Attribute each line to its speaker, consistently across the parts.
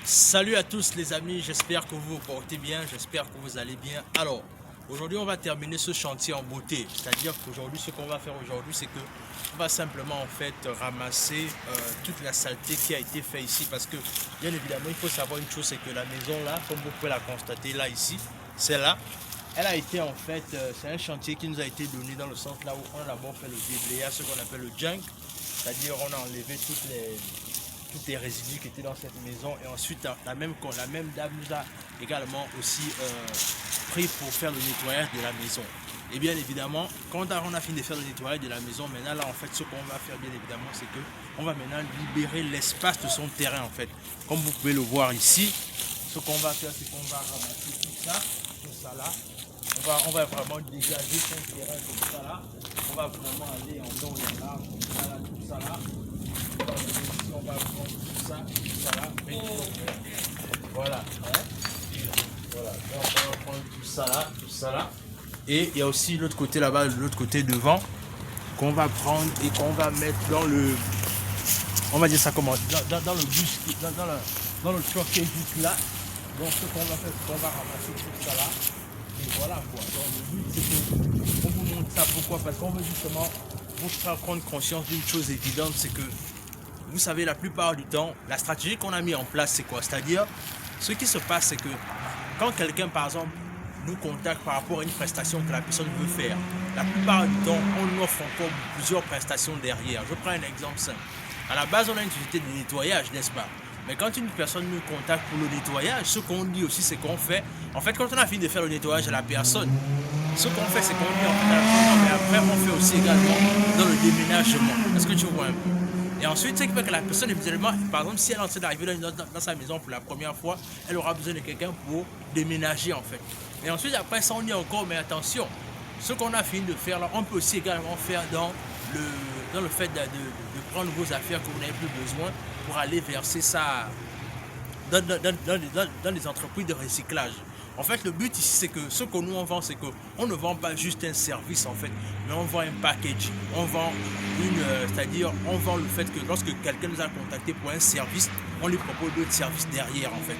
Speaker 1: Salut à tous les amis, j'espère que vous vous portez bien, j'espère que vous allez bien. Alors, aujourd'hui on va terminer ce chantier en beauté. C'est-à-dire qu'aujourd'hui, ce qu'on va faire aujourd'hui, c'est que on va simplement en fait ramasser toute la saleté qui a été faite ici. Parce que bien évidemment, il faut savoir une chose, c'est que la maison là, comme vous pouvez la constater là ici, c'est là. Elle a été en fait, c'est un chantier qui nous a été donné dans le sens là où on a d'abord fait le déblayage, ce qu'on appelle le junk. C'est-à-dire on a enlevé tous les résidus qui étaient dans cette maison, et ensuite la même dame nous a également aussi pris pour faire le nettoyage de la maison. Et bien évidemment, quand on a fini de faire le nettoyage de la maison, maintenant là en fait ce qu'on va faire bien évidemment, c'est que on va maintenant libérer l'espace de son terrain en fait. Comme vous pouvez le voir ici, ce qu'on va faire, c'est qu'on va ramasser tout ça là. On va vraiment dégager son terrain comme ça là. On va vraiment aller en long et en large, comme ça là, tout ça là. On va prendre tout ça là. Voilà. Voilà. Donc, on va prendre tout ça là. Et il y a aussi l'autre côté là-bas, l'autre côté devant, qu'on va prendre et qu'on va mettre dans le, on va dire ça comment, dans le bus, dans le truck qui est juste là. Donc ce qu'on va faire, c'est qu'on va ramasser tout ça là. Et voilà quoi. Donc le but c'est qu'on vous montre ça. Pourquoi? Parce qu'on veut justement vous faire prendre conscience d'une chose évidente, c'est que vous savez, la plupart du temps, la stratégie qu'on a mis en place, c'est quoi? C'est-à-dire, ce qui se passe, c'est que quand quelqu'un, par exemple, nous contacte par rapport à une prestation que la personne veut faire, la plupart du temps, on nous offre encore plusieurs prestations derrière. Je prends un exemple simple. À la base, on a une société de nettoyage, n'est-ce pas? Mais quand une personne nous contacte pour le nettoyage, ce qu'on dit aussi, c'est qu'on fait, en fait, quand on a fini de faire le nettoyage à la personne, ce qu'on fait, c'est qu'on dit, mais après, on fait aussi également dans le déménagement. Est-ce que tu vois un peu? Et ensuite, c'est que la personne, évidemment, par exemple, si elle est en train d'arriver dans sa maison pour la première fois, elle aura besoin de quelqu'un pour déménager, en fait. Et ensuite, après ça, on dit encore, mais attention, ce qu'on a fini de faire là, on peut aussi également faire dans le fait de prendre vos affaires que vous n'avez plus besoin pour aller verser ça dans les entreprises de recyclage. En fait, le but ici, c'est que ce que nous on vend, c'est qu'on ne vend pas juste un service en fait, mais on vend un package. On vend c'est-à-dire, on vend le fait que lorsque quelqu'un nous a contacté pour un service, on lui propose d'autres services derrière en fait.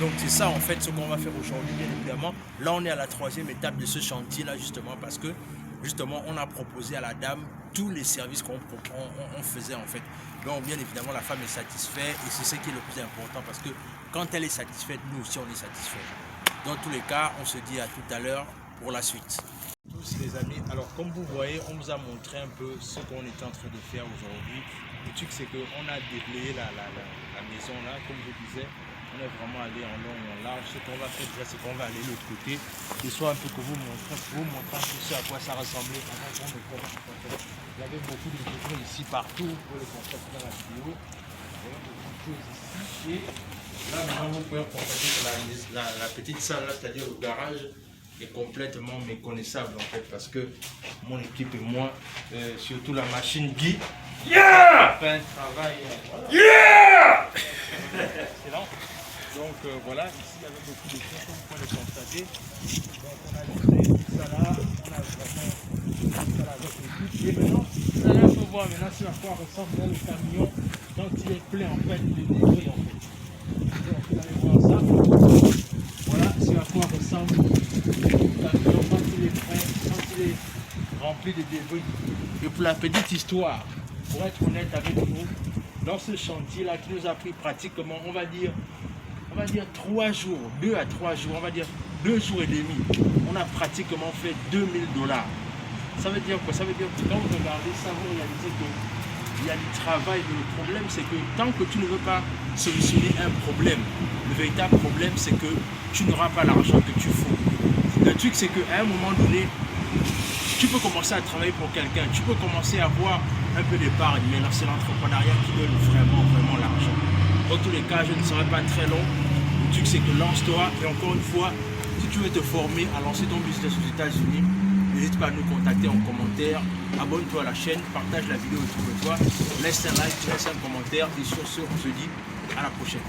Speaker 1: Donc c'est ça en fait ce qu'on va faire aujourd'hui, bien évidemment. Là, on est à la troisième étape de ce chantier là justement parce que justement on a proposé à la dame tous les services qu'on faisait en fait. Donc bien évidemment la femme est satisfaite et c'est ce qui est le plus important parce que quand elle est satisfaite, nous aussi on est satisfaits. Dans tous les cas, on se dit à tout à l'heure pour la suite. Tous les amis, alors comme vous voyez, on vous a montré un peu ce qu'on est en train de faire aujourd'hui. Le truc c'est qu'on a déblayé la maison là, comme je disais. On est vraiment allé en long et en large. Ce qu'on va faire déjà, c'est qu'on va aller de l'autre côté. Et soit un peu que vous montrez un peu ce à quoi ça ressemblait. Il y avait beaucoup de choses ici partout. Vous pouvez le constater dans la vidéo. Il y avait beaucoup de choses ici. Et là, maintenant, vous pouvez constater que la petite salle, c'est-à-dire le garage, est complètement méconnaissable en fait. Parce que mon équipe et moi, surtout la machine Guy, fait un travail. Voilà. Yeah! Excellent. Donc voilà, ici il y avait beaucoup de choses comme vous pouvez le constater. Donc on a créé tout ça là, on a vraiment tout ça là avec l'équipe. Et maintenant, vous allez un peu voir maintenant sur à quoi ressemble le camion quand il est plein en fait de débris en fait. Donc vous allez voir ça. Voilà sur à quoi ressemble le camion quand il est prêt, quand il est rempli de débris. Et pour la petite histoire, pour être honnête avec vous, dans ce chantier là qui nous a pris pratiquement, on va dire 3 jours, 2 à 3 jours, on va dire 2 jours et demi, on a pratiquement fait $2000. Ça veut dire quoi? Ça veut dire que quand vous regardez ça, vous réalisez qu'il y a du travail, mais le problème c'est que tant que tu ne veux pas solutionner un problème, le véritable problème c'est que tu n'auras pas l'argent que tu faut. Le truc c'est qu'à un moment donné, tu peux commencer à travailler pour quelqu'un, tu peux commencer à avoir un peu d'épargne, mais c'est l'entrepreneuriat qui donne vraiment l'argent. Dans tous les cas, je ne serai pas très long. Le truc c'est que lance-toi et encore une fois, si tu veux te former à lancer ton business aux États-Unis, n'hésite pas à nous contacter en commentaire, abonne-toi à la chaîne, partage la vidéo autour de toi, laisse un like, laisse un commentaire et sur ce, on se dit à la prochaine.